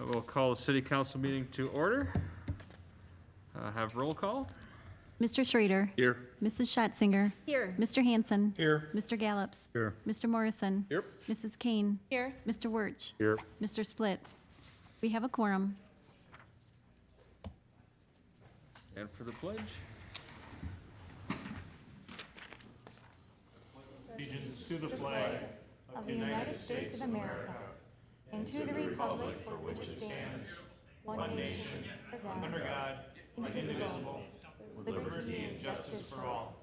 We'll call the city council meeting to order. Have roll call. Mr. Schrader. Here. Mrs. Schatzinger. Here. Mr. Hanson. Here. Mr. Gallops. Here. Mr. Morrison. Here. Mrs. Kane. Here. Mr. Wirch. Here. Mr. Split. We have a quorum. And for the pledge. Allegiance to the flag Of the United States of America and to the republic for which it stands, one nation, under God, indivisible, with liberty and justice for all.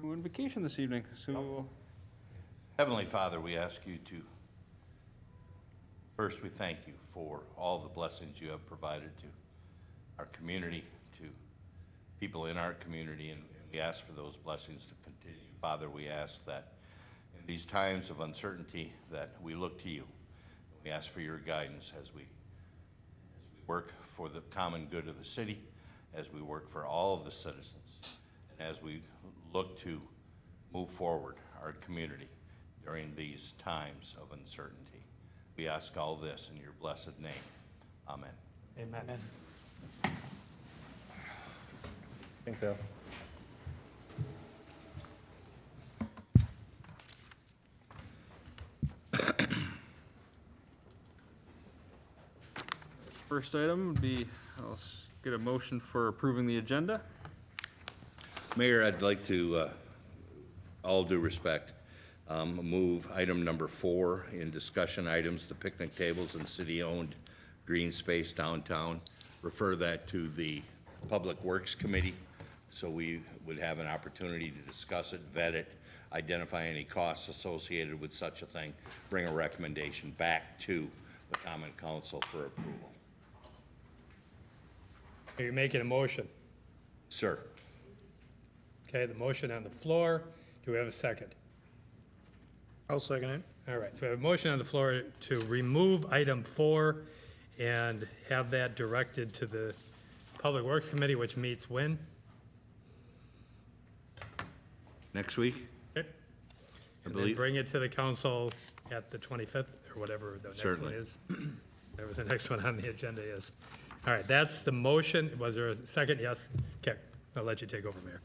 We're on vacation this evening, so Heavenly Father, we ask you to, first we thank you for all the blessings you have provided to our community, to people in our community, and we ask for those blessings to continue. Father, we ask that in these times of uncertainty that we look to you. We ask for your guidance as we work for the common good of the city, as we work for all of the citizens, and as we look to move forward our community during these times of uncertainty. We ask all this in your blessed name. Amen. Amen. I think so. first item would be, get a motion for approving the agenda. Mayor, I'd like to, all due respect, move item number 4 in discussion items, the picnic tables and city-owned green space downtown. Refer that to the Public Works Committee so we would have an opportunity to discuss it, vet it, identify any costs associated with such a thing, bring a recommendation back to the Common Council for approval. Are you making a motion? Sir. Okay, the motion on the floor. Do we have a second? I'll second it. All right, so we have a motion on the floor to remove item 4 and have that directed to the Public Works Committee, which meets when? Next week? Okay. I And then believe. bring it to the council at the 25th, or whatever the next one Certainly. is. Whatever the next one on the agenda is. All right, that's the motion. Was there a second? Yes? Okay, I'll let you take over, Mayor.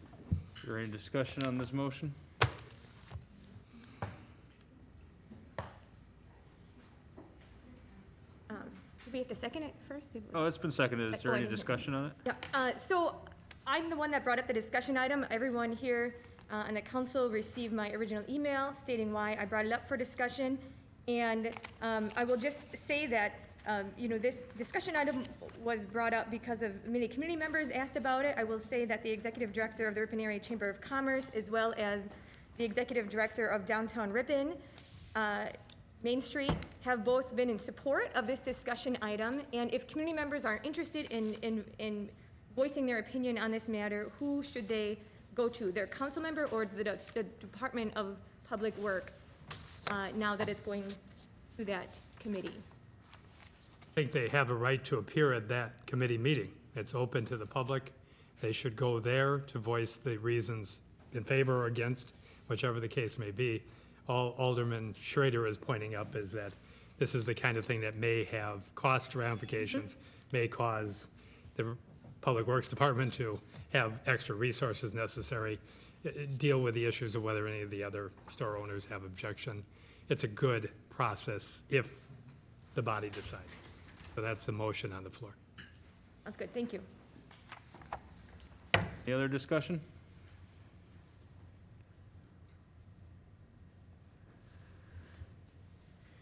Is there any discussion on this motion? Do we have to second it first? Oh, it's been seconded. Is there Oh, I any didn't- discussion on it? Yeah, so I'm the one that brought up the discussion item. Everyone here on the council received my original email stating why I brought it up for discussion. And I will just say that, this discussion item was brought up because of many community members asked about it. I will say that the executive director of the Ripon Area Chamber of Commerce, as well as the executive director of Downtown Ripon, Main Street, have both been in support of this discussion item. And if community members are interested in voicing their opinion on this matter, who should they go to? Their council member or the Department of Public Works, now that it's going through that committee? I think they have a right to appear at that committee meeting. It's open to the public. They should go there to voice the reasons in favor or against, whichever the case may be. All Alderman Schrader is pointing up is that this is the kind of thing that may have cost ramifications, may cause the Public Works Department to have extra resources necessary, deal with the issues of whether any of the other store owners have objection. It's a good process if the body decides. So that's the motion on the floor. That's good, thank you. Any other discussion?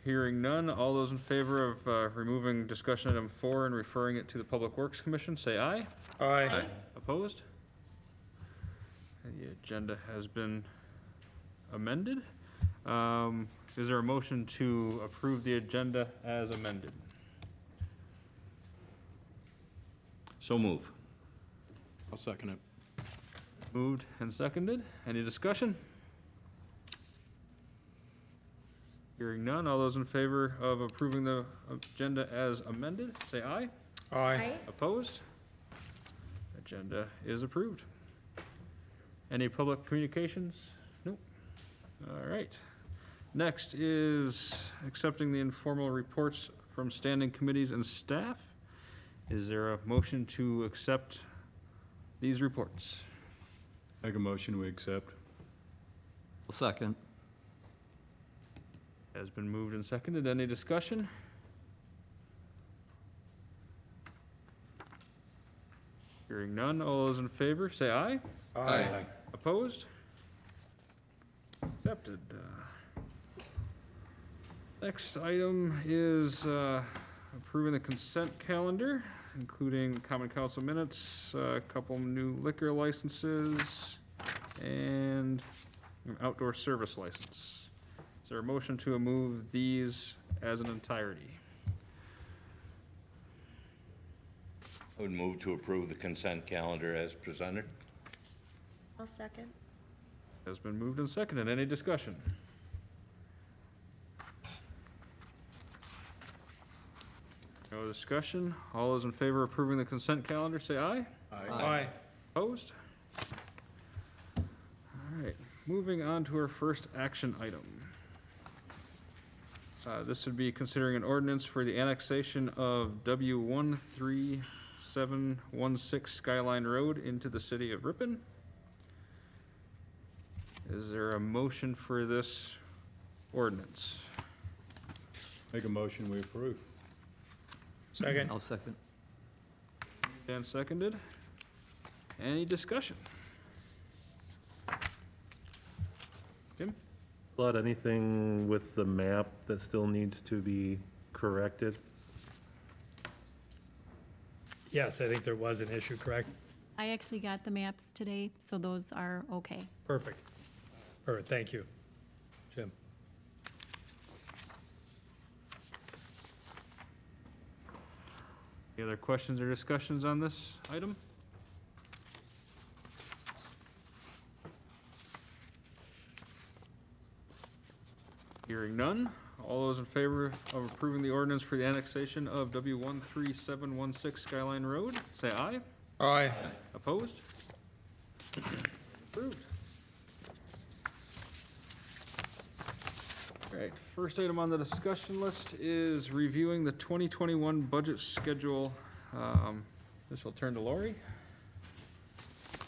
Hearing none, all those in favor of removing discussion item 4 and referring it to the Public Works Commission, say aye. Aye. Opposed? The agenda has been amended. Is there a motion to approve the agenda as amended? So move. I'll second it. Moved and seconded. Any discussion? Hearing none, all those in favor of approving the agenda as amended, say aye. Aye. Opposed? Agenda is approved. Any public communications? Nope. All right. Next is accepting the informal reports from standing committees and staff. Is there a motion to accept these reports? Make a motion, we accept. Second. Has been moved and seconded. Any discussion? Hearing none, all those in favor, say aye. Aye. Opposed? Accepted. Next item is approving the consent calendar, including common council minutes, a couple new liquor licenses, and an outdoor service license. Is there a motion to move these as an entirety? I would move to approve the consent calendar as presented. I'll second. Has been moved and seconded. Any discussion? No discussion. All those in favor of approving the consent calendar, say aye. Aye. Opposed? All right, moving on to our first action item. This would be considering an ordinance for the annexation of W13716 Skyline Road into the city of Ripon. Is there a motion for this ordinance? Make a motion, we approve. Second. I'll second. Dan seconded. Any discussion? Jim? Claude, anything with the map that still needs to be corrected? Yes, I think there was an issue, correct? I actually got the maps today, so those are okay. Perfect. Perfect, thank you. Jim? Any other questions or discussions on this item? Hearing none. All those in favor of approving the ordinance for the annexation of W13716 Skyline Road, say aye. Aye. Opposed? Approved. All right, first item on the discussion list is reviewing the 2021 budget schedule. This will turn to Lori.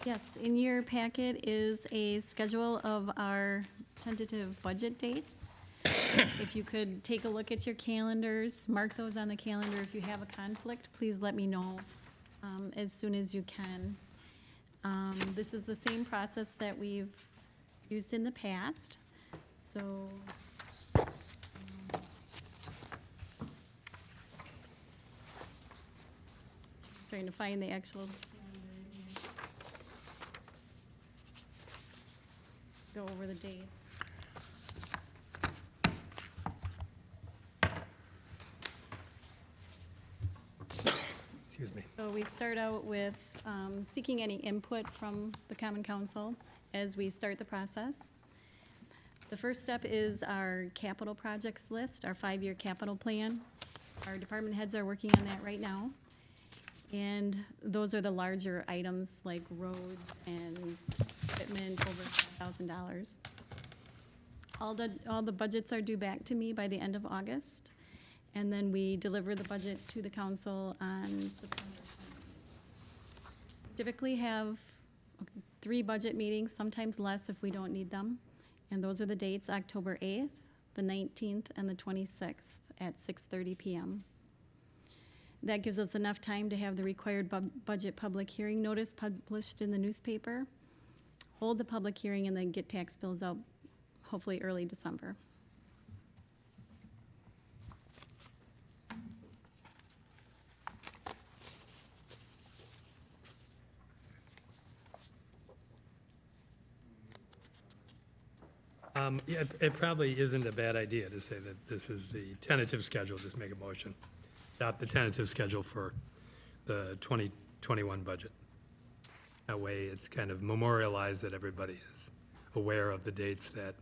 Yes, in your packet is a schedule of our tentative budget dates. If you could take a look at your calendars, mark those on the calendar. If you have a conflict, please let me know as soon as you can. This is the same process that we've used in the past, so. Trying to find the actual calendar here. Go over the dates. Excuse me. So we start out with seeking any input from the Common Council as we start the process. The first step is our capital projects list, our 5-year capital plan. Our department heads are working on that right now. And those are the larger items like roads and equipment over $1,000. All the budgets are due back to me by the end of August. And then we deliver the budget to the council on September 20th. Typically have 3 budget meetings, sometimes less if we don't need them. And those are the dates, October 8th, the 19th, and the 26th at 6:30 p.m. That gives us enough time to have the required budget public hearing notice published in the newspaper, hold the public hearing, and then get tax bills out hopefully early December. Yeah, it probably isn't a bad idea to say that this is the tentative schedule, just make a motion. Adopt the tentative schedule for the 2021 budget. That way, it's kind of memorialized that everybody is aware of the dates that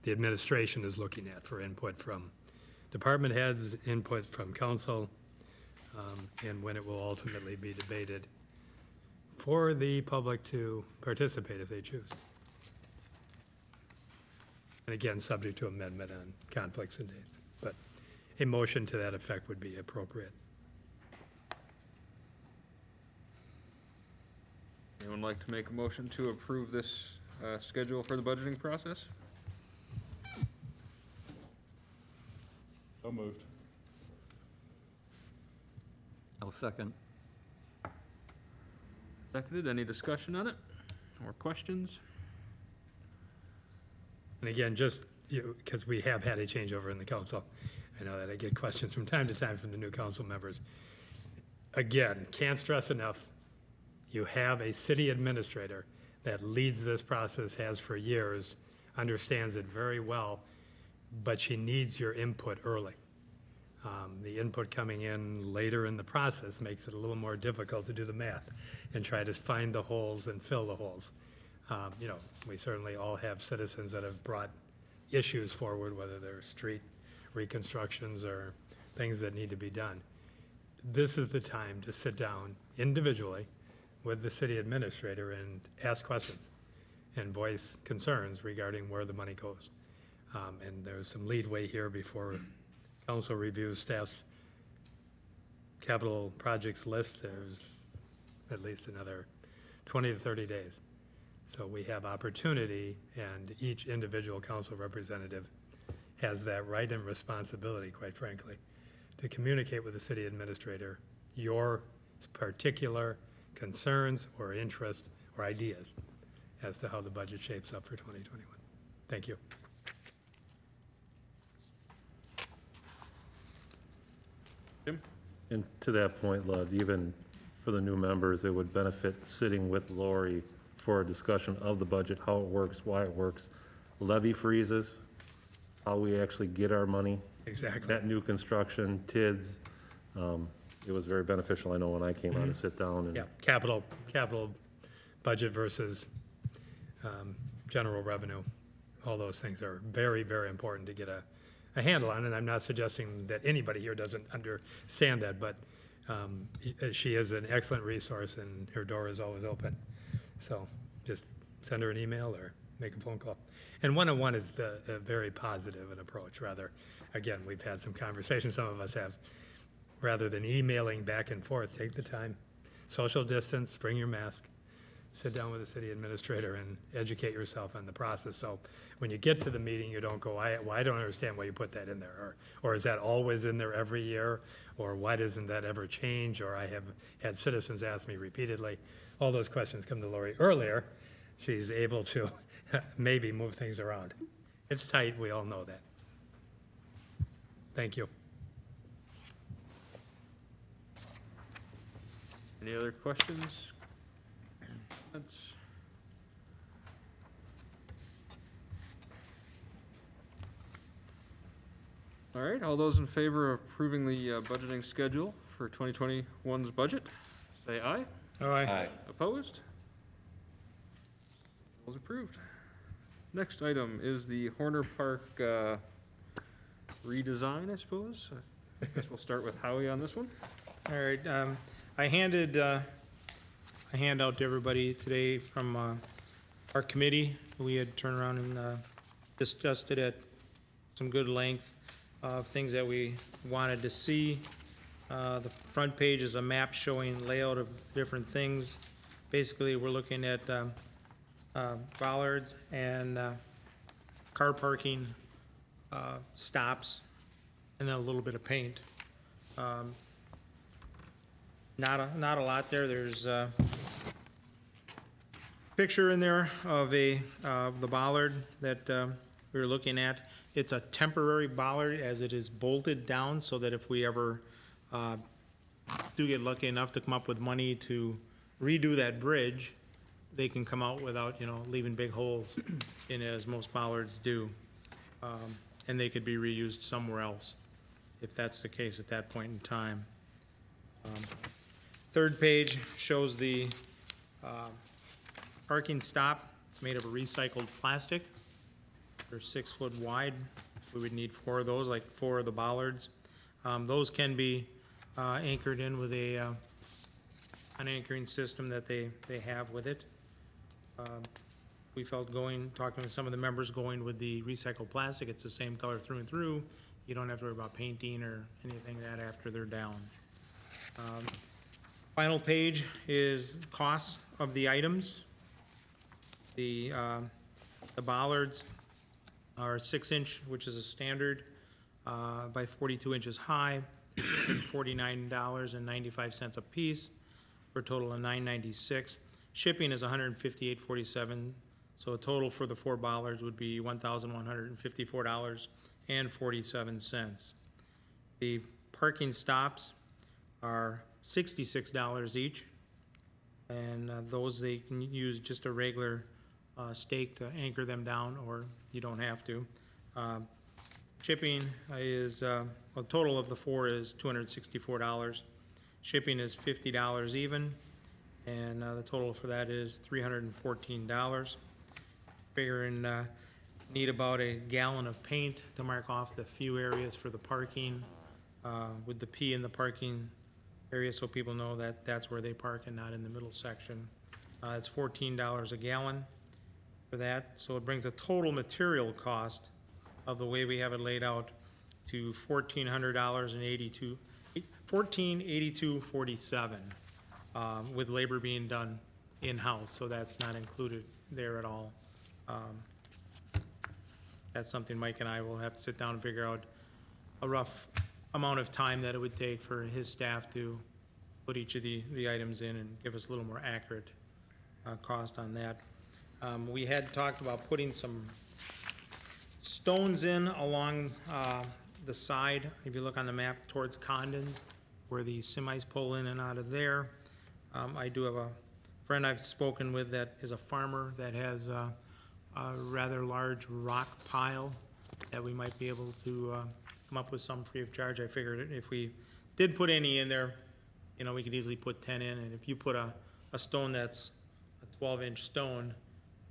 the administration is looking at for input from department heads, input from council, and when it will ultimately be debated for the public to participate if they choose. And again, subject to amendment on conflicts and dates, but a motion to that effect would be appropriate. Anyone like to make a motion to approve this schedule for the budgeting process? So moved. I'll second. Seconded. Any discussion on it or questions? And again, just, because we have had a changeover in the council, I know that I get questions from time to time from the new council members. Again, can't stress enough, you have a city administrator that leads this process, has for years, understands it very well, but she needs your input early. The input coming in later in the process makes it a little more difficult to do the math and try to find the holes and fill the holes. You know, we certainly all have citizens that have brought issues forward, whether they're street reconstructions or things that need to be done. This is the time to sit down individually with the city administrator and ask questions and voice concerns regarding where the money goes. And there's some leadway here before council reviews staff's capital projects list. There's at least another 20 to 30 days. So we have opportunity, and each individual council representative has that right and responsibility, quite frankly, to communicate with the city administrator your particular concerns or interests or ideas as to how the budget shapes up for 2021. Thank you. Jim? And to that point, Lud, even for the new members, it would benefit sitting with Lori for a discussion of the budget, how it works, why it works, levy freezes, how we actually get our money, Exactly. that new construction, TIDS. It was very beneficial, I know, when I came on to sit down and. Yeah, capital budget versus general revenue. All those things are very, very important to get a handle on, and I'm not suggesting that anybody here doesn't understand that, but she is an excellent resource, and her door is always open. So just send her an email or make a phone call. And one-on-one is very positive an approach, rather. Again, we've had some conversations, some of us have. Rather than emailing back and forth, take the time, social distance, bring your mask, sit down with the city administrator and educate yourself on the process. So when you get to the meeting, you don't go, I don't understand why you put that in there. Or is that always in there every year? Or why doesn't that ever change? Or I have had citizens ask me repeatedly. All those questions come to Lori earlier. She's able to maybe move things around. It's tight, we all know that. Thank you. Any other questions? Comments? All right, all those in favor of approving the budgeting schedule for 2021's budget, say aye. Aye. Opposed? Was approved. Next item is the Horner Park redesign, I suppose. I guess we'll start with Howie on this one. All right, I handed a handout to everybody today from our committee. We had turned around and discussed it at some good length of things that we wanted to see. The front page is a map showing layout of different things. Basically, we're looking at bollards and car parking stops, and then a little bit of paint. Not a lot there. There's a picture in there of the bollard that we were looking at. It's a temporary bollard as it is bolted down so that if we ever do get lucky enough to come up with money to redo that bridge, they can come out without, leaving big holes in it, as most bollards do. And they could be reused somewhere else if that's the case at that point in time. Third page shows the parking stop. It's made of a recycled plastic. They're 6 foot wide. We would need 4 of those, like 4 of the bollards. Those can be anchored in with an anchoring system that they have with it. We felt talking with some of the members, going with the recycled plastic, it's the same color through and through. You don't have to worry about painting or anything like that after they're down. Final page is costs of the items. The bollards are 6-inch, which is a standard, by 42 inches high, $49.95 a piece, for a total of $9.96. Shipping is $158.47, so a total for the 4 bollards would be $1,154.47. The parking stops are $66 each, and those they can use just a regular stake to anchor them down, or you don't have to. Shipping is, well, the total of the 4 is $264. Shipping is $50 even, and the total for that is $314. Figuring need about a gallon of paint to mark off the few areas for the parking, with the P in the parking area, so people know that that's where they park and not in the middle section. It's $14 a gallon for that, so it brings a total material cost of the way we have it laid out to $1,482.47, with labor being done in-house, so that's not included there at all. That's something Mike and I will have to sit down and figure out a rough amount of time that it would take for his staff to put each of the items in and give us a little more accurate cost on that. We had talked about putting some stones in along the side. If you look on the map towards Condon's, where the semis pull in and out of there. I do have a friend I've spoken with that is a farmer that has a rather large rock pile that we might be able to come up with some free of charge. I figured if we did put any in there, you know, we could easily put 10 in, and if you put a stone that's a 12-inch stone,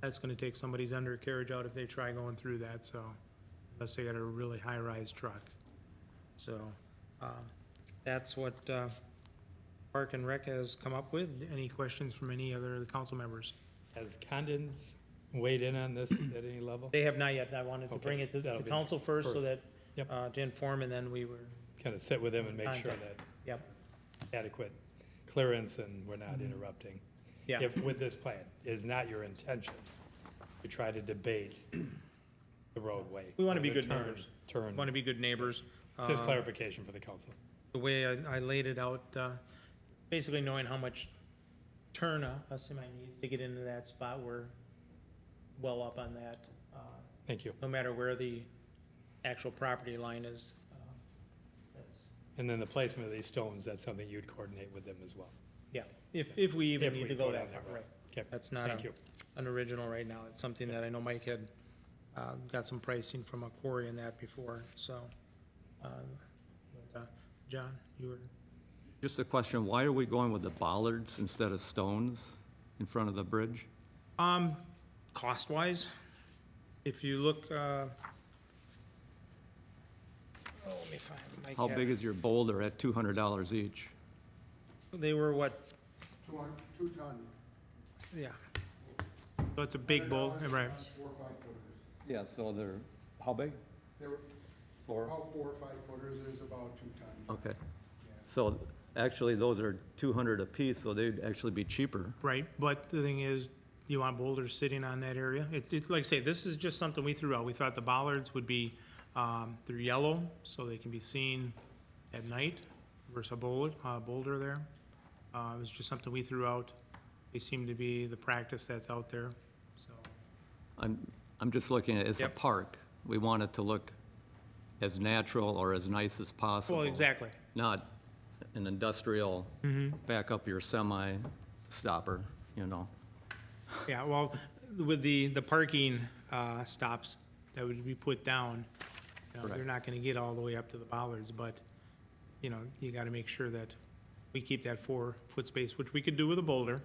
that's gonna take somebody's undercarriage out if they try going through that, so, unless they got a really high-rise truck. So, that's what Park and Rec has come up with. Any questions from any other of the council members? Has Condon's weighed in on this at any level? They have not yet. I wanted to Okay, bring it to that'll be council first, so first. that, Yep. to inform, and then we were, Kind of sit with them and make sure Contact. that yep, adequate clearance and we're not interrupting. yeah. If, with this plan, is not your intention to try to debate the roadway. We wanna be or the good turn- neighbors. Turn, Want to be good neighbors. just clarification for the council. The way I laid it out, basically knowing how much turn a semi needs to get into that spot, we're well up on that, Thank you. no matter where the actual property line is. That's- And then the placement of these stones, that's something you'd coordinate with them as well. Yeah, if we even If need we to go down that far, road. right. Okay, That's not thank you. an original right now. It's something that I know Mike had got some pricing from a quarry in that before, so. John, you were, Just a question, why are we going with the bollards instead of stones in front of the bridge? cost-wise, if you look, let me find Mike. How had- big is your boulder at $200 each? They were what, 2 ton. yeah. So it's a big bowl, right? 4 or 5 footers. Yeah, so they're, how big? They were about 4 or 5 footers, is about 2 ton. Okay. So actually, those are 200 apiece, so they'd actually be cheaper. Right, but the thing is, you want boulders sitting on that area? It's like I say, this is just something we threw out. We thought the bollards would be, they're yellow, so they can be seen at night versus a boulder there. It was just something we threw out. They seem to be the practice that's out there, so. I'm just looking at, it's a Yep. park. We want it to look as natural or as nice as possible. Well, exactly. Not an industrial, back up your semi stopper, you know? Yeah, well, with the parking stops that would be put down, you know, they're Correct. not gonna get all the way up to the bollards, but, you know, you gotta make sure that we keep that 4-foot space, which we could do with a boulder,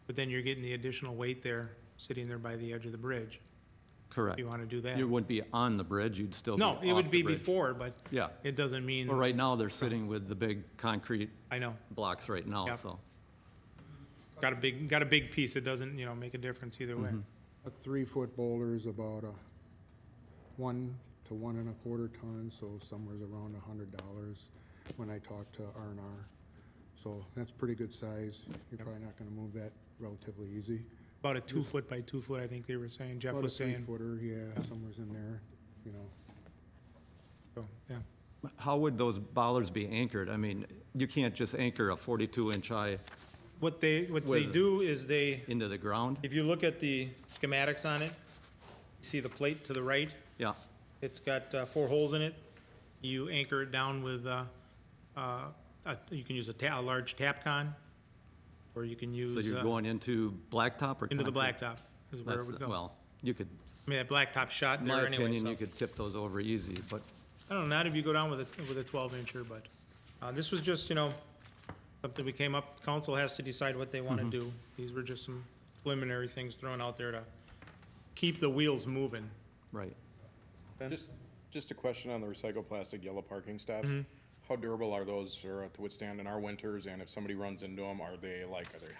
but then you're getting the additional weight there, sitting there by the edge of the bridge. Correct. if you want to do that. You wouldn't be on the bridge, you'd still be No, off it would the be bridge. before, but Yeah. it doesn't mean, Well, right now, they're sitting with the big concrete I know, blocks right now, Yep. so. got a big piece, it doesn't, make a difference either way. A 3-foot boulder is about 1 to 1.25 tons, so somewhere's around $100 when I talk to R&R. So that's pretty good size. You're probably not gonna move that relatively easy. About a 2-foot by 2-foot, I think they were saying, Jeff About was a saying, 3-footer, yeah, somewhere's in there, so, yeah. How would those bollards be anchored? I mean, you can't just anchor a 42-inch high What they With- do is they, into the ground? if you look at the schematics on it, you see the plate to the right? Yeah, It's got 4 holes in it. You anchor it down with, you can use a large Tapcon, or you can use, so you're going into blacktop or into the concrete? blacktop is where it That's, would go. well, you could, I mean, that blacktop shot in there my anyway, opinion, so. you could tip those over easy, but I don't know, not if you go down with a 12-incher, but, this was just, something we came up, council has to decide what they want to do. These were just some preliminary things thrown out there to keep the wheels moving. right. Just a question on the recycled plastic yellow parking stops. Mm-hmm. How durable are those to withstand in our winters? And if somebody runs into them, are they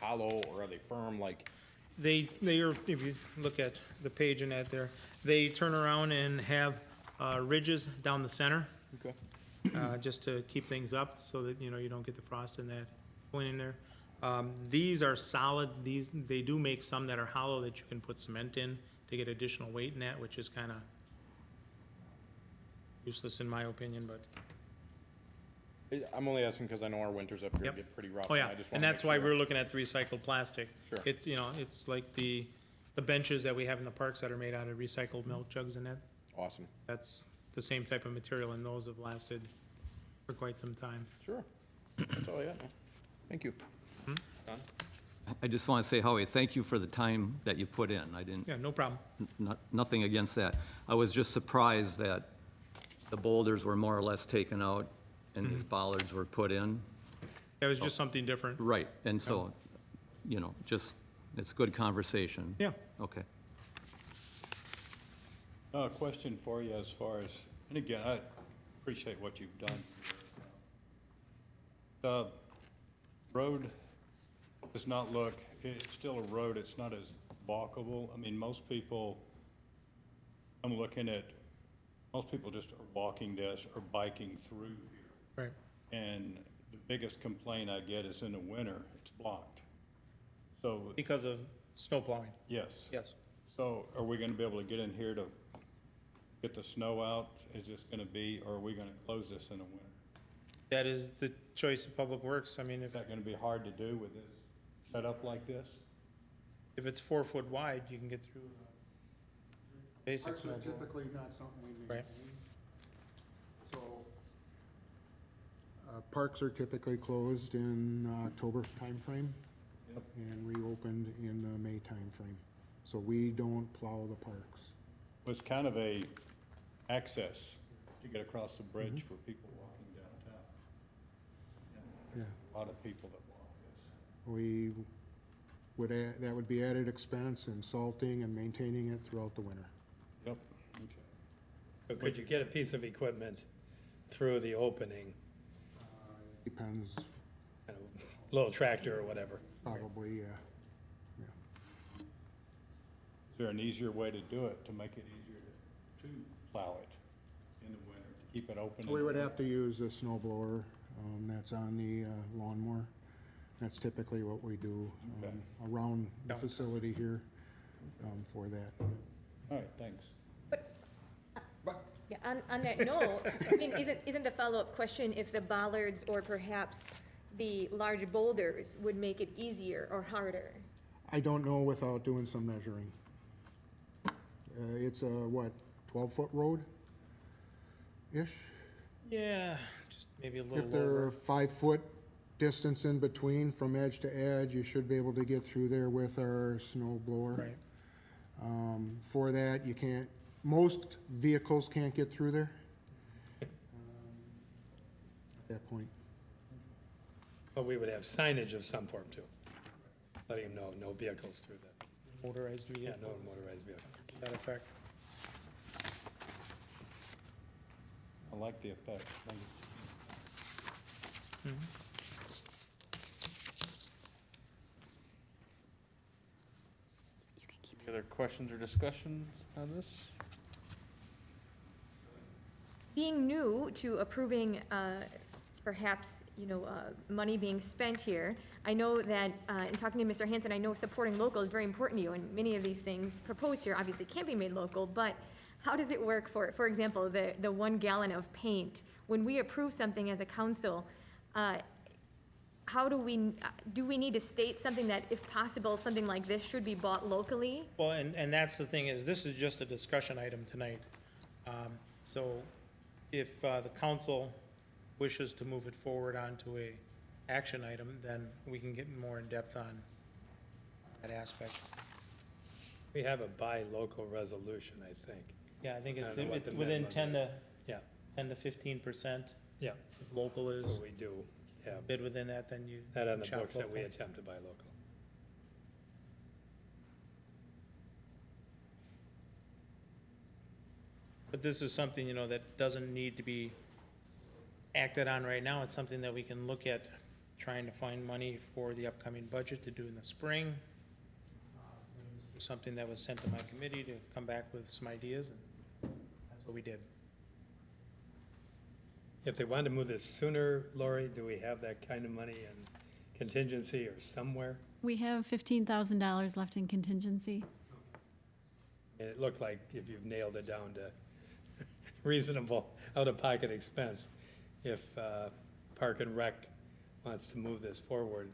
hollow or are they firm? Like, They are, if you look at the page in that there, they turn around and have ridges down the center, okay, just to keep things up so that, you don't get the frost in that point in there. These are solid, they do make some that are hollow that you can put cement in to get additional weight in that, which is kind of useless in my opinion, but, I'm only asking because I know our winters up here Yep. get pretty rough. oh yeah, I just and wanna that's make why sure. we're looking at the recycled plastic. Sure. It's, it's like the benches that we have in the parks that are made out of recycled milk jugs and that. Awesome, That's the same type of material, and those have lasted for quite some time. sure. That's all I got now. Thank you. Done? I just want to say, Howie, thank you for the time that you put in. I didn't, Yeah, no problem. nothing against that. I was just surprised that the boulders were more or less taken out and these bollards were put in. That was just something different. Right, and so, just, it's good conversation. Yeah. Okay. A question for you as far as, and again, I appreciate what you've done. The road does not look, it's still a road, it's not as walkable. I mean, most people, I'm looking at, most people just are walking this or biking through here. Right. And the biggest complaint I get is in the winter, it's blocked. So, Because of snow plowing, yes. yes. So are we gonna be able to get in here to get the snow out? Is this gonna be, or are we gonna close this in the winter? That is the choice of Public Works. I mean, Is that gonna be hard to do with this set up like this? if it's 4 foot wide, you can get through basic Parks snow are blower. typically not something we maintain. Right. So, parks are typically closed in October timeframe Yep. and reopened in the May timeframe. So we don't plow the parks. Was kind of a access to get across the bridge for people walking downtown. Yeah. A lot of people that walk this. We would add, that would be added expense in salting and maintaining it throughout the winter. Yep, okay. But could you get a piece of equipment through the opening, Depends, kind of little tractor or whatever? probably, yeah. Is there an easier way to do it, to make it easier to plow it in the winter, to keep it open? We would have to use a snow blower, that's on the lawnmower. That's typically what we do, Okay. around the facility here, for that. All right, thanks. Yeah, on that note, I mean, isn't the follow-up question if the bollards or perhaps the large boulders would make it easier or harder? I don't know without doing some measuring. It's a, what, 12-foot road-ish? Yeah, just maybe a little If they're lower. 5-foot distance in between from edge to edge, you should be able to get through there with our snow blower. Right. For that, you can't, most vehicles can't get through there. At that point. But we would have signage of some form too, letting them know no vehicles through that. Motorized Yeah, vehicle, no motorized vehicles. that effect. I like the effect. Thank you. Any other questions or discussions on this? Being new to approving, perhaps, money being spent here, I know that, in talking to Mr. Hanson, I know supporting local is very important to you, and many of these things proposed here obviously can't be made local, but how does it work for example, the 1 gallon of paint? When we approve something as a council, how do we need to state something that, if possible, something like this should be bought locally? Well, and that's the thing, is this is just a discussion item tonight. So if the council wishes to move it forward onto a action item, then we can get more in depth on that aspect. We have a buy local resolution, I think. Yeah, I think it's I don't know what the within minimum 10 to 15%. Yeah, If local so is we do have bid within that, then you that on the shop books that we local. attempt to buy local. But this is something, that doesn't need to be acted on right now. It's something that we can look at, trying to find money for the upcoming budget to do in the spring. Something that was sent to my committee to come back with some ideas, and that's what we did. If they wanted to move this sooner, Lori, do we have that kind of money in contingency or somewhere? We have $15,000 left in contingency. And it looked like if you've nailed it down to reasonable out-of-pocket expense, if Park and Rec wants to move this forward,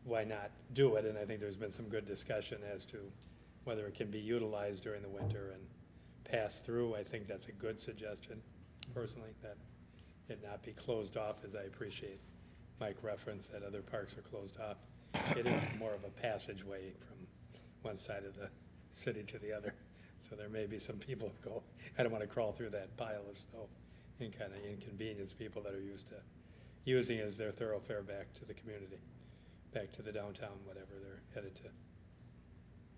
why not do it? And I think there's been some good discussion as to whether it can be utilized during the winter and pass through. I think that's a good suggestion, personally, that it not be closed off, as I appreciate Mike referenced that other parks are closed off. It is more of a passageway from one side of the city to the other. So there may be some people who go, I don't want to crawl through that pile of snow, and kind of inconvenience people that are used to using it as their thoroughfare back to the community, back to the downtown, whatever they're headed to.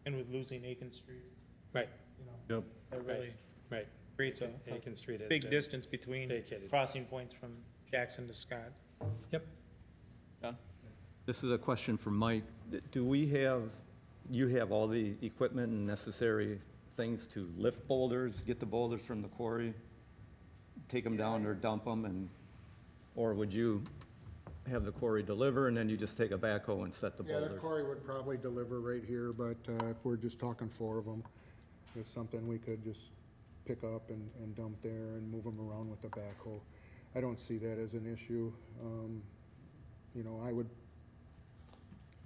And with losing Aiken Street, Right, Yep. that really right. creates a Aiken Street has big been distance between vacated. crossing points from Jackson to Scott. Yep. John? This is a question for Mike. Do we have, you have all the equipment and necessary things to lift boulders, get the boulders from the quarry, take them down or dump them, or would you have the quarry deliver and then you just take a backhoe and set the Yeah, the boulders? quarry would probably deliver right here, but if we're just talking 4 of them, it's something we could just pick up and dump there and move them around with the backhoe. I don't see that as an issue.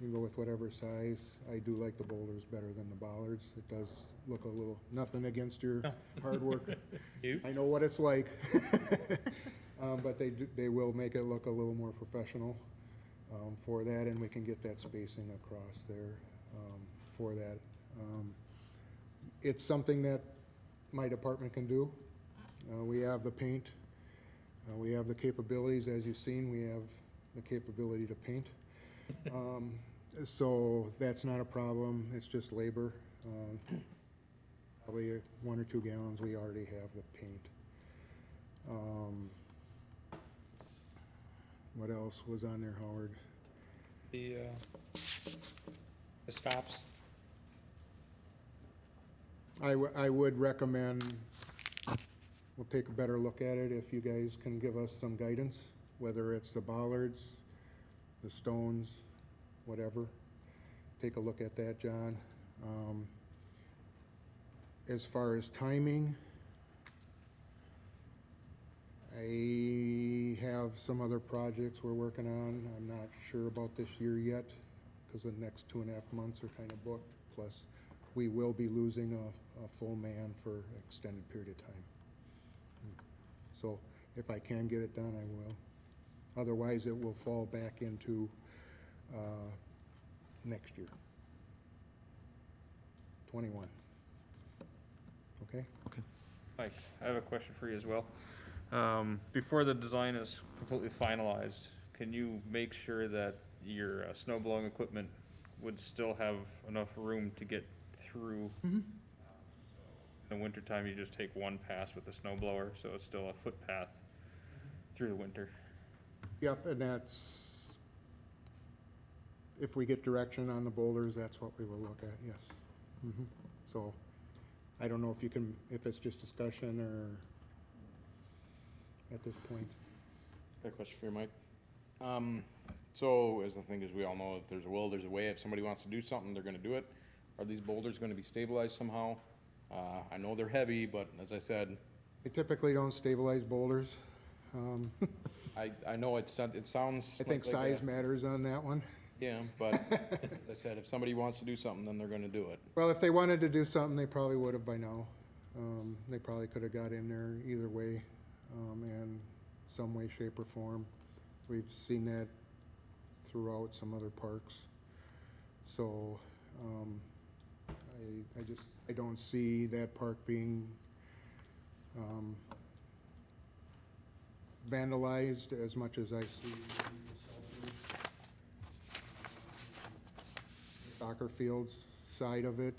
You can go with whatever size. I do like the boulders better than the bollards. It does look a little, nothing against your hard work. You? I know what it's like. But they will make it look a little more professional for that, and we can get that spacing across there for that. It's something that my department can do. We have the paint. We have the capabilities, as you've seen, we have the capability to paint. So that's not a problem, it's just labor. Probably 1 or 2 gallons, we already have the paint. What else was on there, Howard? The stops. I would recommend, we'll take a better look at it if you guys can give us some guidance, whether it's the bollards, the stones, whatever. Take a look at that, John. As far as timing, I have some other projects we're working on. I'm not sure about this year yet, because the next 2.5 months are kind of booked. Plus, we will be losing a full man for an extended period of time. So if I can get it done, I will. Otherwise, it will fall back into next year, 21. Okay? Okay. Mike, I have a question for you as well. Before the design is completely finalized, can you make sure that your snow blowing equipment would still have enough room to get through the wintertime, you just take one pass with the snow blower, so it's still a footpath through the winter. Yep, and that's, if we get direction on the boulders, that's what we will look at, yes. Mhm. So, I don't know if you can, if it's just discussion or at this point. Got a question for you, Mike. So as the thing is, we all know if there's a will, there's a way. If somebody wants to do something, they're gonna do it. Are these boulders gonna be stabilized somehow? I know they're heavy, but as I said, They typically don't stabilize boulders. I know it sounds. I think like size a- matters on that one. Yeah, but as I said, if somebody wants to do something, then they're gonna do it. Well, if they wanted to do something, they probably would have by now. They probably could have got in there either way, in some way, shape, or form. We've seen that throughout some other parks. So, I don't see that park being, vandalized as much as I see soccer fields side of it.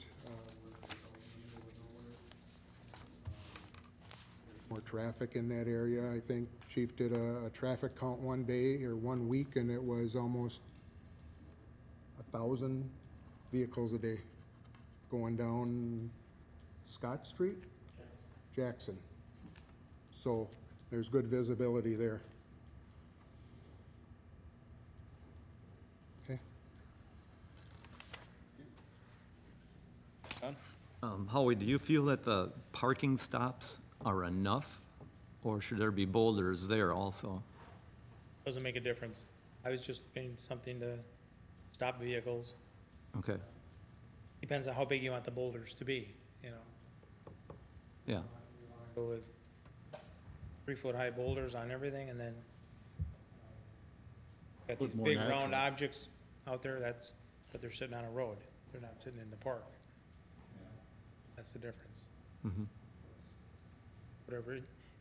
More traffic in that area. I think Chief did a traffic count one day or 1 week, and it was almost 1,000 vehicles a day going down Scott Street? Jackson. So there's good visibility there. Okay. Howie, do you feel that the parking stops are enough, or should there be boulders there also? Doesn't make a difference. I was just looking something to stop vehicles. Okay, Depends on how big you want the boulders to be, you know. yeah, Go with 3-foot-high boulders on everything, and then got Put these more big natural. round objects out there, but they're sitting on a road. They're not sitting in the park. That's the difference. mhm. Whatever,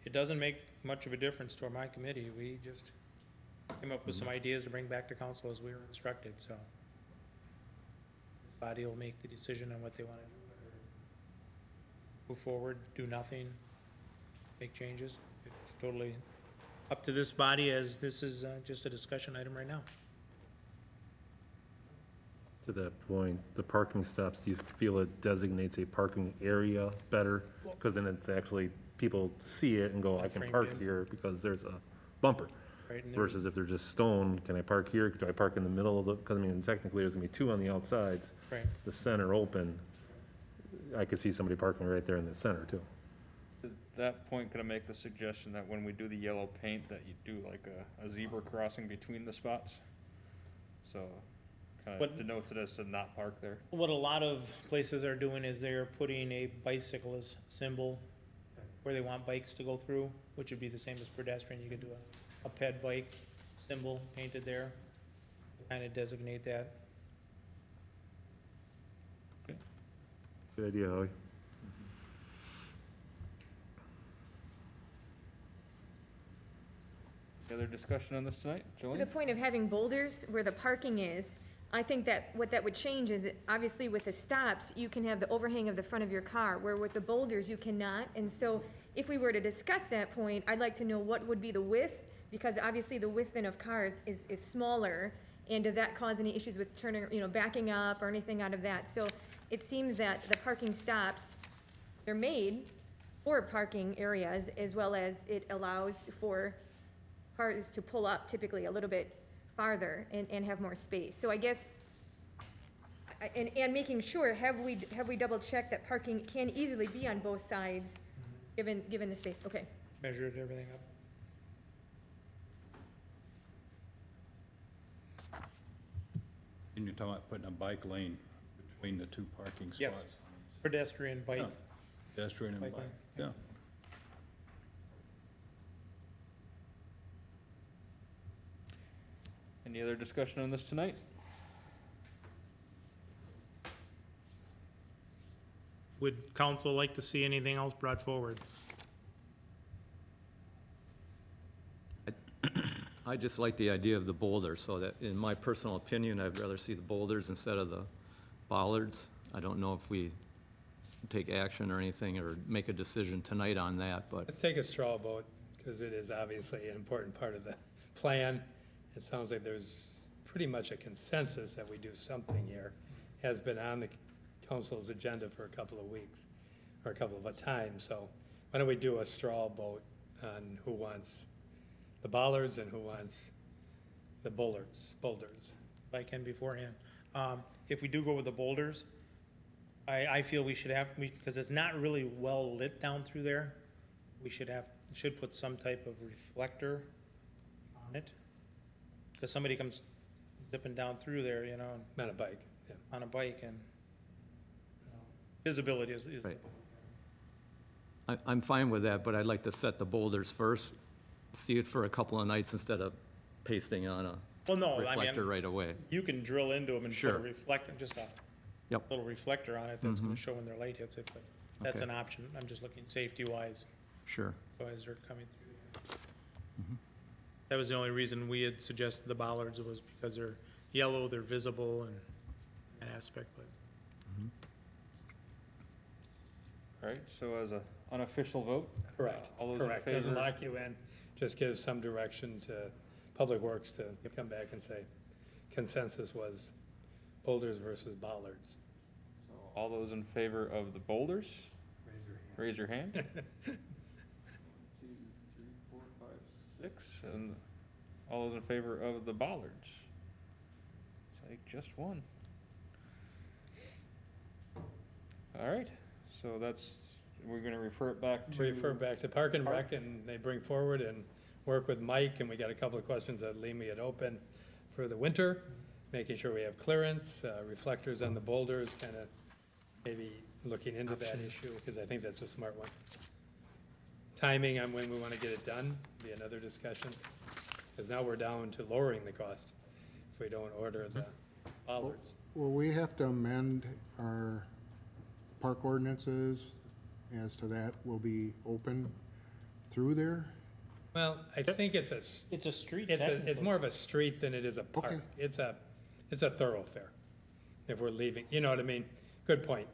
it doesn't make much of a difference to my committee. We just came up with some ideas to bring back to council as we were instructed, so. Body will make the decision on what they want to do. Whether move forward, do nothing, make changes. It's totally up to this body, as this is just a discussion item right now. To that point, the parking stops, do you feel it designates a parking area better? Because then it's actually, people see it and go, I can Framed park in. here because there's a bumper. Right, and there- Versus if they're just stone, can I park here? Do I park in the middle of the, because I mean, technically there's gonna be two on the outsides. Right. The center open, I could see somebody parking right there in the center too. To that point, could I make the suggestion that when we do the yellow paint, that you do like a zebra crossing between the spots? So, kind What- of denotes it as to not park there. What a lot of places are doing is they're putting a bicyclist symbol where they want bikes to go through, which would be the same as pedestrian. You could do a ped bike symbol painted there, kind of designate that. Good idea, Howie. Any other discussion on this tonight? To the Jolene? point of having boulders where the parking is, I think that what that would change is, obviously with the stops, you can have the overhang of the front of your car, where with the boulders, you cannot. And so if we were to discuss that point, I'd like to know what would be the width, because obviously the width then of cars is smaller. And does that cause any issues with turning, backing up or anything out of that? So it seems that the parking stops, they're made for parking areas, as well as it allows for cars to pull up typically a little bit farther and have more space. So I guess, and making sure, have we double checked that parking can easily be on both sides, given the space? Okay. Measured everything up. And you're talking about putting a bike lane between the two parking spots? Yes. Pedestrian, bike. Yeah. Pedestrian and Bike bike, lane, yeah. Any other discussion on this tonight? Would council like to see anything else brought forward? I just like the idea of the boulder, so that, in my personal opinion, I'd rather see the boulders instead of the bollards. I don't know if we take action or anything, or make a decision tonight on that, but Let's take a straw vote, because it is obviously an important part of the plan. It sounds like there's pretty much a consensus that we do something here. Has been on the council's agenda for a couple of weeks, or a couple of times, so why don't we do a straw vote on who wants the bollards and who wants the boulders? If I can beforehand. If we do go with the boulders, I feel we should have, because it's not really well lit down through there, we should put some type of reflector on it. Because somebody comes zipping down through there, you know, On a bike, yeah. on a bike, and visibility is Right. I'm fine with that, but I'd like to set the boulders first, see it for a couple of nights instead of pasting on a well, no, I reflector mean, right away. you can drill into them and put Sure. a reflector, just a Yep. little reflector on it that's gonna show when their light hits it, but that's Okay. an option. I'm just looking safety-wise, Sure. as they're coming through. That was the only reason we had suggested the bollards, was because they're yellow, they're visible, and an aspect, but All right, so as a unofficial vote? Correct, All those in correct. Doesn't favor? lock you in, just gives some direction to Public Works to come back and say consensus was boulders versus bollards. So all those in favor of the boulders, raise your hand. 2, 3, 4, 5, 6, and all those in favor of the bollards? It's like just one. All right, so we're gonna refer it back to. Refer back to Park and Rec, and they bring forward and work with Mike, and we got a couple of questions that leave me it open for the winter, making sure we have clearance, reflectors on the boulders, kind of maybe looking into that issue, because I think that's a smart one. Timing on when we want to get it done, be another discussion, because now we're down to lowering the cost if we don't order the bollards. Will we have to amend our park ordinances as to that will be open through there? Well, I think it's it's a street it's technically. more of a street than it is a park. Okay. It's a thoroughfare, if we're leaving, you know what I mean? Good point.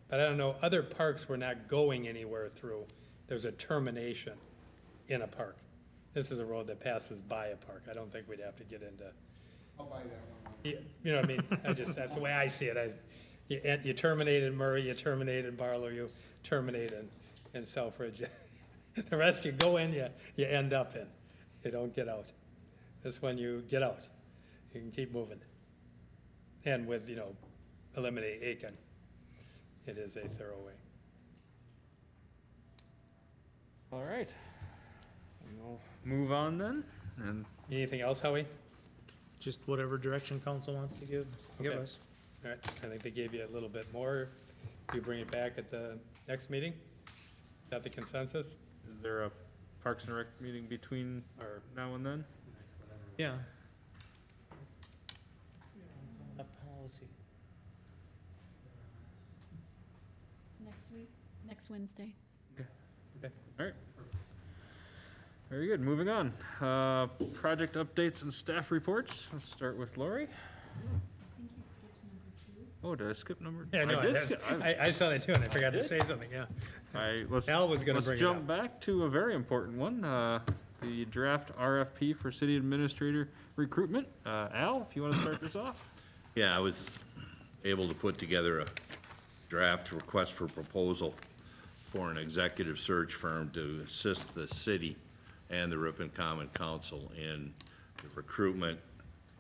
But I don't know, other parks we're not going anywhere through. There's a termination in a park. This is a road that passes by a park. I don't think we'd have to get into, I'll buy that one. you know what I mean? That's the way I see it. You terminate in Murray, you terminate in Barlow, you terminate in Selfridge. The rest you go in, you end up in. You don't get out. This one you get out. You can keep moving. And with, eliminate Aiken, it is a thorough way. All right, we'll move on then, and Anything else, Howie? Just whatever direction council wants to give Okay. us. All right, I think they gave you a little bit more. You bring it back at the next meeting? Is that the consensus? is there a Parks and Rec meeting between, or now and then? Yeah. A policy. Next week, next Wednesday. Okay, all right. Very good, moving on. Project updates and staff reports. Let's start with Lori. I think you skipped number 2. Oh, did I skip number? Yeah, no, did skip. I saw that too, and I forgot to say something, yeah. Al was gonna bring it Let's jump up. back to a very important one, the draft RFP for city administrator recruitment. Al, if you want to start this off? Yeah, I was able to put together a draft request for proposal for an executive search firm to assist the city and the Ripon Common Council in the recruitment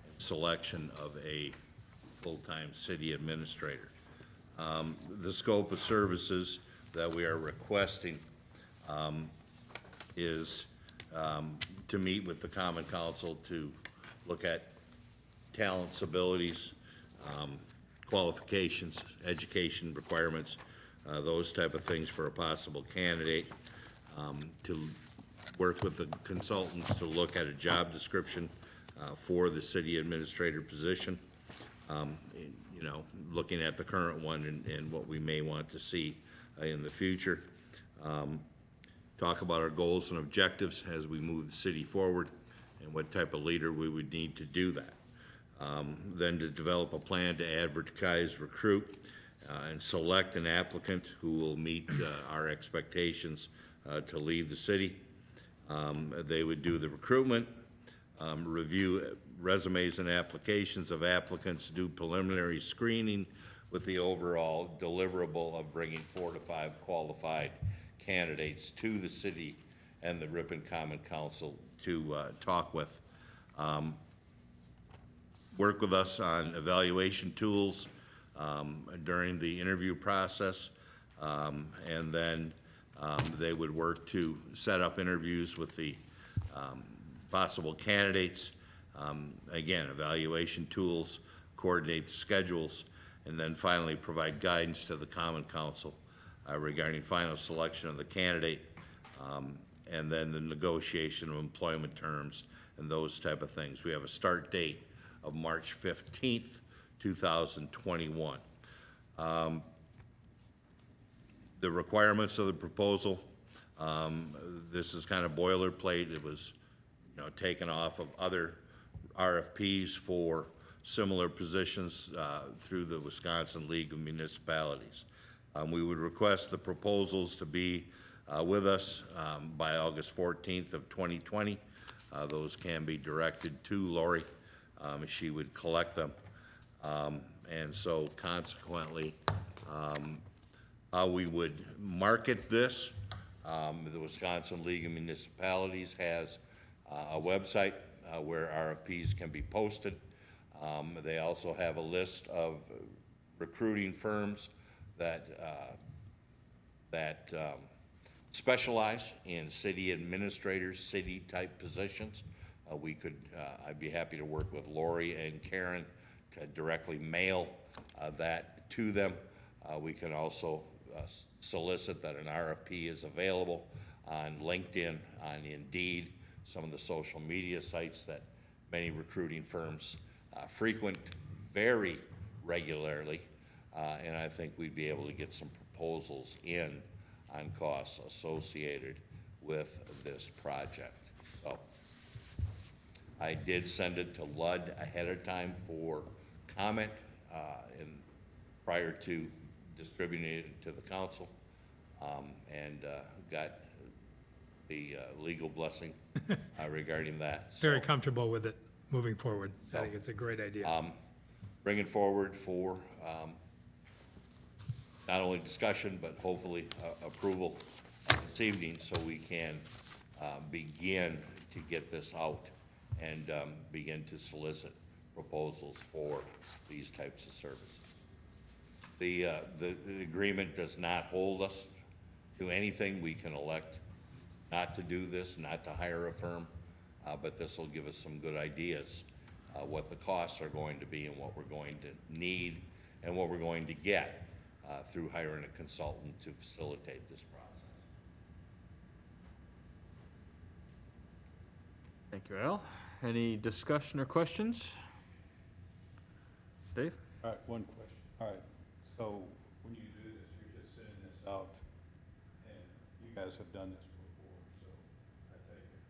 and selection of a full-time city administrator. The scope of services that we are requesting is to meet with the Common Council to look at talents, abilities, qualifications, education requirements, those type of things for a possible candidate, to work with the consultants to look at a job description for the city administrator position, looking at the current one and what we may want to see in the future. Talk about our goals and objectives as we move the city forward and what type of leader we would need to do that. Then to develop a plan to advertise, recruit, and select an applicant who will meet our expectations to lead the city. They would do the recruitment, review resumes and applications of applicants, do preliminary screening with the overall deliverable of bringing 4 to 5 qualified candidates to the city and the Ripon Common Council to talk with. Work with us on evaluation tools during the interview process, and then they would work to set up interviews with the possible candidates. Again, evaluation tools, coordinate the schedules, and then finally provide guidance to the Common Council regarding final selection of the candidate, and then the negotiation of employment terms and those type of things. We have a start date of March 15th, 2021. The requirements of the proposal, this is kind of boilerplate. It was, taken off of other RFPs for similar positions through the Wisconsin League of Municipalities. We would request the proposals to be with us by August 14th of 2020. Those can be directed to Lori. She would collect them. And so consequently, how we would market this, the Wisconsin League of Municipalities has a website where RFPs can be posted. They also have a list of recruiting firms that specialize in city administrators, city-type positions. I'd be happy to work with Lori and Karen to directly mail that to them. We can also solicit that an RFP is available on LinkedIn, on Indeed, some of the social media sites that many recruiting firms frequent very regularly. And I think we'd be able to get some proposals in on costs associated with this project. So I did send it to Ludd ahead of time for comment prior to distributing it to the council, and got the legal blessing regarding that. Very comfortable with it moving forward. I think it's a great idea. Bring it forward for not only discussion, but hopefully approval this evening, so we can begin to get this out and begin to solicit proposals for these types of services. The agreement does not hold us to anything. We can elect not to do this, not to hire a firm, but this will give us some good ideas what the costs are going to be and what we're going to need and what we're going to get through hiring a consultant to facilitate this process. Thank you, Al. Any discussion or questions? Dave? All right, one question. All right, so when you do this, you're just sending this out, and you guys have done this before, so I take it.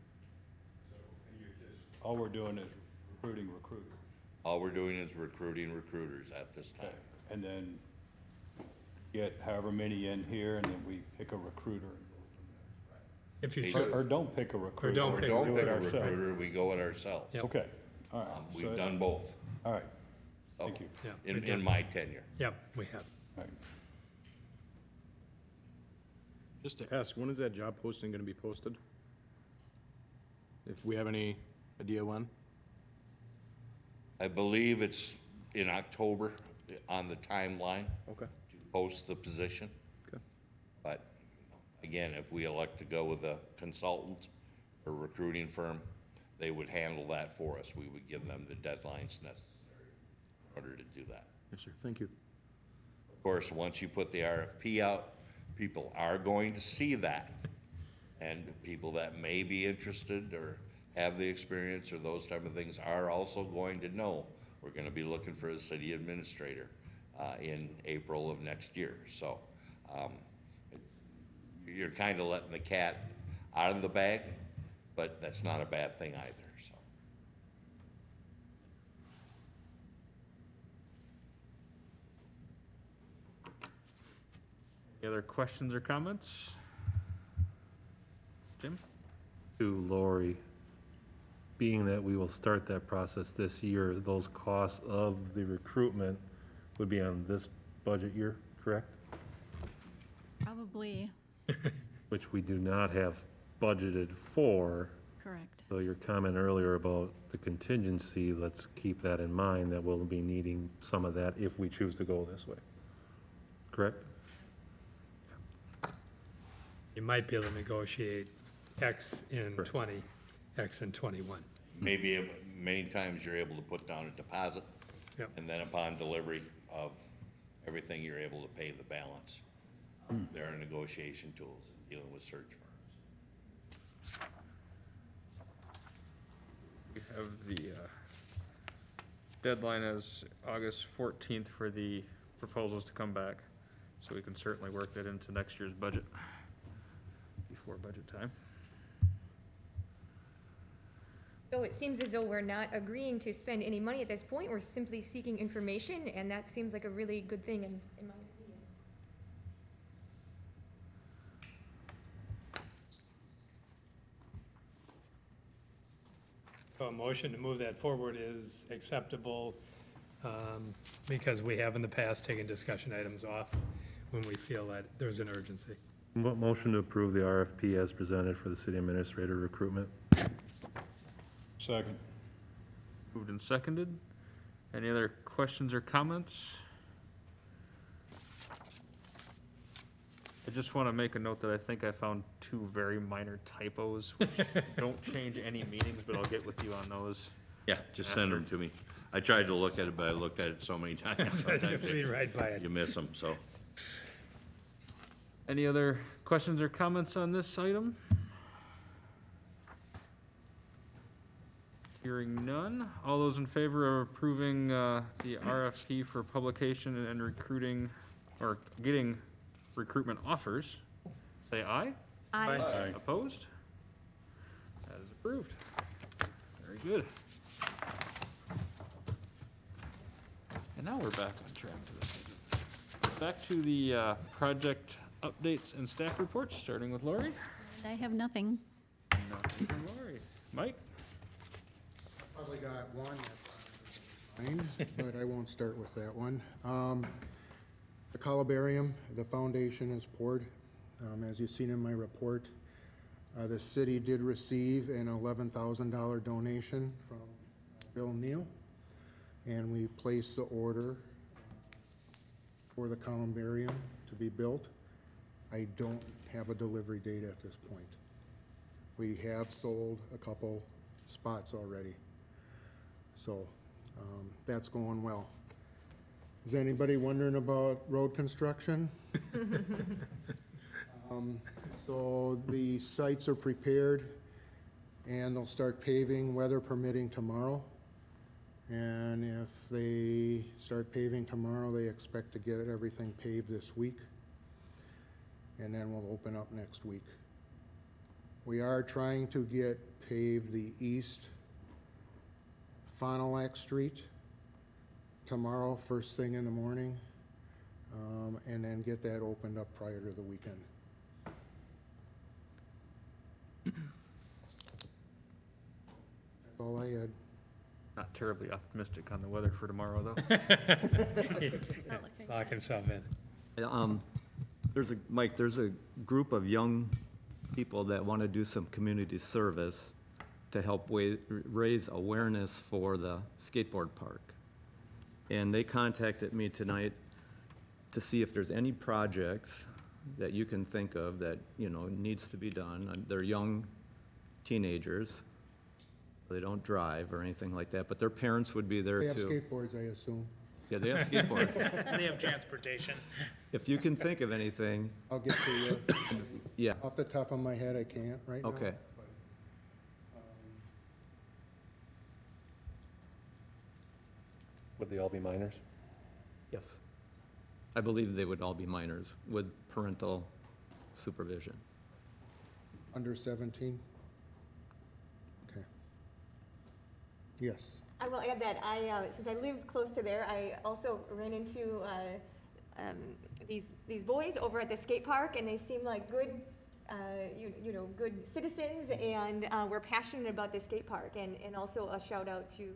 So, and you're just, all we're doing is recruiting recruiters. All we're doing is recruiting recruiters at this time. And then get however many in here, and then we pick a recruiter. If you Or- choose. Or don't pick a recruiter. don't Or pick- don't do pick it a ourselves. recruiter, we go it ourselves. Yep. Okay, all right. We've So- done both. All right, So, thank you. Yeah, In my tenure. Yep, we have. All right. Just to ask, when is that job posting gonna be posted? If we have any idea when? I believe it's in October on the timeline Okay. to post the position. Okay. But again, if we elect to go with a consultant or recruiting firm, they would handle that for us. We would give them the deadlines necessary in order to do that. Yes, sir, thank you. Of course, once you put the RFP out, people are going to see that. And people that may be interested or have the experience or those type of things are also going to know we're going to be looking for a city administrator in April of next year. So you're kind of letting the cat out of the bag, but that's not a bad thing either, so. Any other questions or comments? Jim? To Lori, being that we will start that process this year, those costs of the recruitment would be on this budget year, correct? Probably, Which we do not have budgeted for. correct. So your comment earlier about the contingency, let's keep that in mind, that we'll be needing some of that if we choose to go this way. Correct? You might be able to negotiate X in Correct. 20, X in 21. Maybe, many times you're able to put down a deposit, Yep. and then upon delivery of everything, you're able to pay the balance. There are negotiation tools in dealing with search firms. We have the deadline as August 14th for the proposals to come back, so we can certainly work that into next year's budget before budget time. So it seems as though we're not agreeing to spend any money at this point. We're simply seeking information, and that seems like a really good thing in my opinion. So a motion to move that forward is acceptable because we have in the past taken discussion items off when we feel that there's an urgency. Motion to approve the RFP as presented for the city administrator recruitment. Second. Moved and seconded. Any other questions or comments? I just want to make a note that I think I found 2 very minor typos, which don't change any meetings, but I'll get with you on those. Yeah, just send them to me. I tried to look at it, but I looked at it so many times, sometimes Read right by it. you miss them, so. Any other questions or comments on this item? Hearing none. All those in favor of approving the RFP for publication and recruiting, or getting recruitment offers, say aye. Aye. Opposed? That is approved. Very good. And now we're back on track to this. Back to the project updates and staff reports, starting with Lori. I have nothing. Nothing from Lori. Mike? Probably got one that's fine, but I won't start with that one. The columbarium, the foundation is poured. As you've seen in my report, the city did receive an $11,000 donation from Bill Neal, and we placed the order for the columbarium to be built. I don't have a delivery date at this point. We have sold a couple spots already, so that's going well. Is anybody wondering about road construction? So the sites are prepared, and they'll start paving, weather permitting, tomorrow. And if they start paving tomorrow, they expect to get everything paved this week. And then we'll open up next week. We are trying to get paved the east Fond du Lac Street tomorrow, first thing in the morning, and then get that opened up prior to the weekend. That's all I had. Not terribly optimistic on the weather for tomorrow, though. Lock himself in. Mike, there's a group of young people that want to do some community service to help raise awareness for the skateboard park. And they contacted me tonight to see if there's any projects that you can think of that, needs to be done. They're young teenagers. They don't drive or anything like that, but their parents would be there They have too. skateboards, I assume. Yeah, they have skateboards. They have transportation. If you can think of anything, I'll get to you. yeah, Off the top of my head, I can't right now. okay. Would they all be minors? Yes. I believe they would all be minors with parental supervision. Under 17? Okay. Yes. I will add that since I live close to there, I also ran into these boys over at the skate park, and they seem like good, good citizens, and we're passionate about the skate park. And also a shout out to,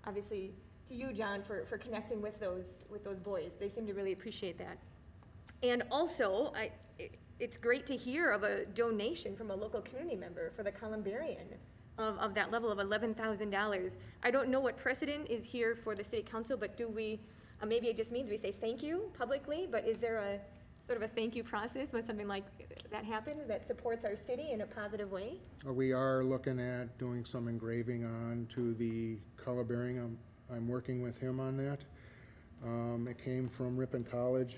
obviously, to you, John, for connecting with those boys. They seem to really appreciate that. And also, it's great to hear of a donation from a local community member for the columbarium of that level of $11,000. I don't know what precedent is here for the city council, but do we, maybe it just means we say thank you publicly, but is there a sort of a thank you process when something like that happens that supports our city in a positive way? We are looking at doing some engraving on to the columbarium. I'm working with him on that. It came from Ripon College.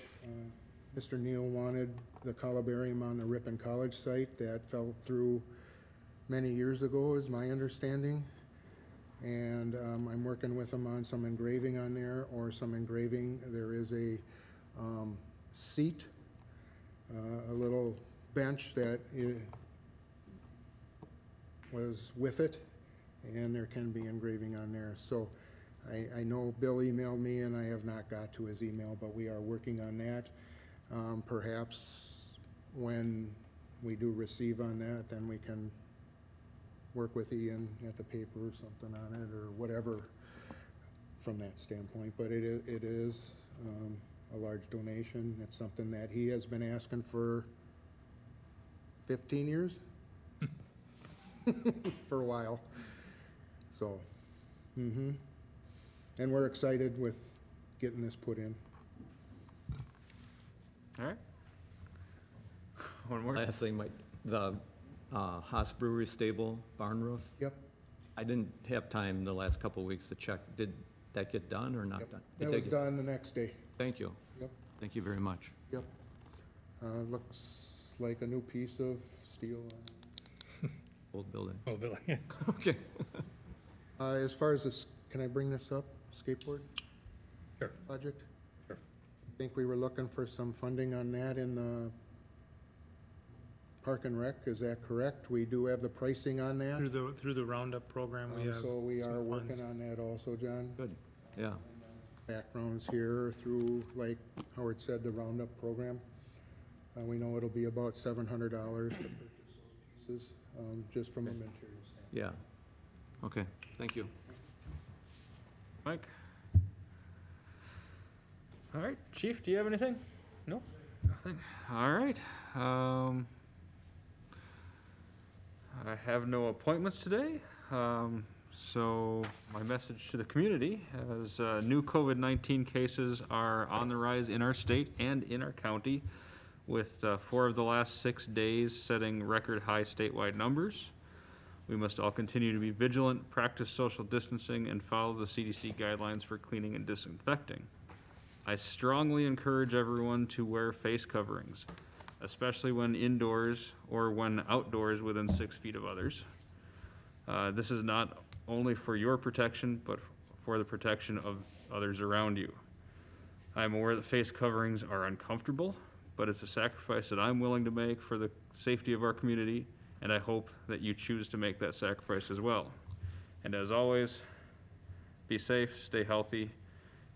Mr. Neal wanted the columbarium on the Ripon College site. That fell through many years ago, is my understanding. And I'm working with him on some engraving on there, or some engraving. There is a seat, a little bench that was with it, and there can be engraving on there. So I know Bill emailed me, and I have not got to his email, but we are working on that. Perhaps when we do receive on that, then we can work with Ian at the paper or something on it, or whatever from that standpoint. But it is a large donation. It's something that he has been asking for 15 years, for a while. So, and we're excited with getting this put in. All right. One more. Last thing, Mike, the Haas Brewery stable barn roof, Yep. I didn't have time the last couple of weeks to check. Did that get done or not Yep. done? That was done the next day. Thank you. Yep. Thank you very much. Yep. Looks like a new piece of steel. Old building. Oh, Billy. Okay. As far as this, can I bring this up, skateboard Sure. project? Sure. I think we were looking for some funding on that in the Park and Rec, is that correct? We do have the pricing on that. Through the Roundup program, we have So we some are funds. working on that also, John. Good. Yeah. Backgrounds here through, like Howard said, the Roundup program. We know it'll be about $700 to purchase those pieces, just from a material standpoint. Yeah. Okay. Thank you. Mike? All right, Chief, do you have anything? No? Nothing. All right. I have no appointments today. So my message to the community is new COVID-19 cases are on the rise in our state and in our county, with 4 of the last 6 days setting record high statewide numbers. We must all continue to be vigilant, practice social distancing, and follow the CDC guidelines for cleaning and disinfecting. I strongly encourage everyone to wear face coverings, especially when indoors or when outdoors within 6 feet of others. This is not only for your protection, but for the protection of others around you. I'm aware that face coverings are uncomfortable, but it's a sacrifice that I'm willing to make for the safety of our community, and I hope that you choose to make that sacrifice as well. And as always, be safe, stay healthy,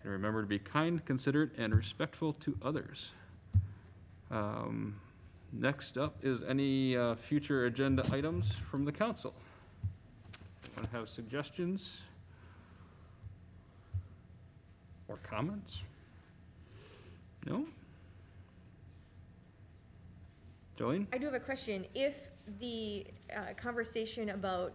and remember to be kind, considerate, and respectful to others. Next up is any future agenda items from the council. Anyone have suggestions or comments? No? Jolene? I do have a question. If the conversation about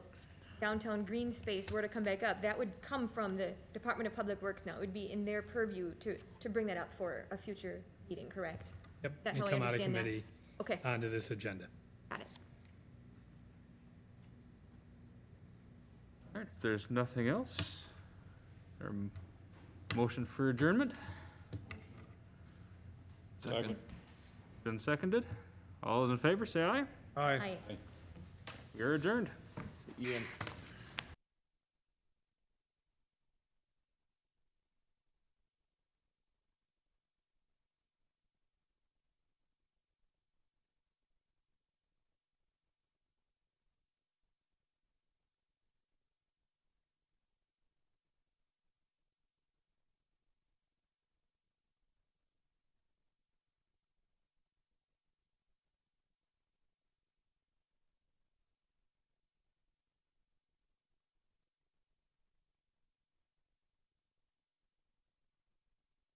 downtown green space were to come back up, that would come from the Department of Public Works now. It would be in their purview to bring that up for a future meeting, correct? Yep, that and how I come out of understand that? committee Okay, onto this agenda. got it. All right, if there's nothing else, or motion for adjournment? Second. Been seconded? All those in favor, say aye. Aye. Aye. You're adjourned. Ian,